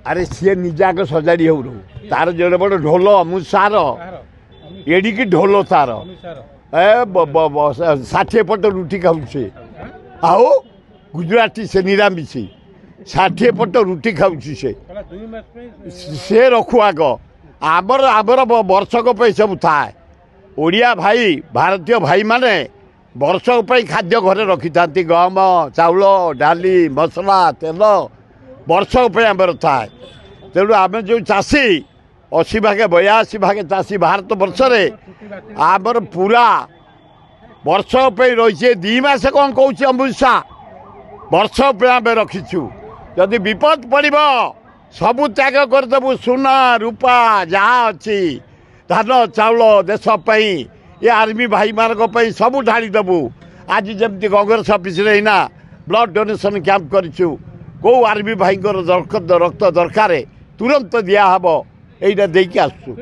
अरे सी निजे आग सजाड़ी हो तार जो बड़ ढोल अमित सार एडिकी ढोल तार 60 पट रुटी खाऊ से आओ गुजराती से निरामिषी 60 पट रुटी खाऊ से रखु आग आमर आमर वर्षक सब थाए ओडिया भाई भारतीय भाई माने वर्षक खाद्य घरे रखी था गहम चाउल डाली मसला तेल वर्षक आमर थाए तेणु आम जो चाषी 80 भागे 82 भागे चाषी भारत वर्ष आमर पूरा वर्षक रही 2 मास कौन कौच अमित शाह वर्षक आम रखीचु जदि विपद पड़ सबू त्याग करदेबू सुना रूपा जहाँ अच्छी धान चाउल देशपाई ये आर्मी भाई मानक सबू ढाड़ीदेबू आज जमती Congress office blood donation camp करूँ कौ आर्मी भाई रक्त दरकार तुरंत दिहब यहाँ देकी आसु।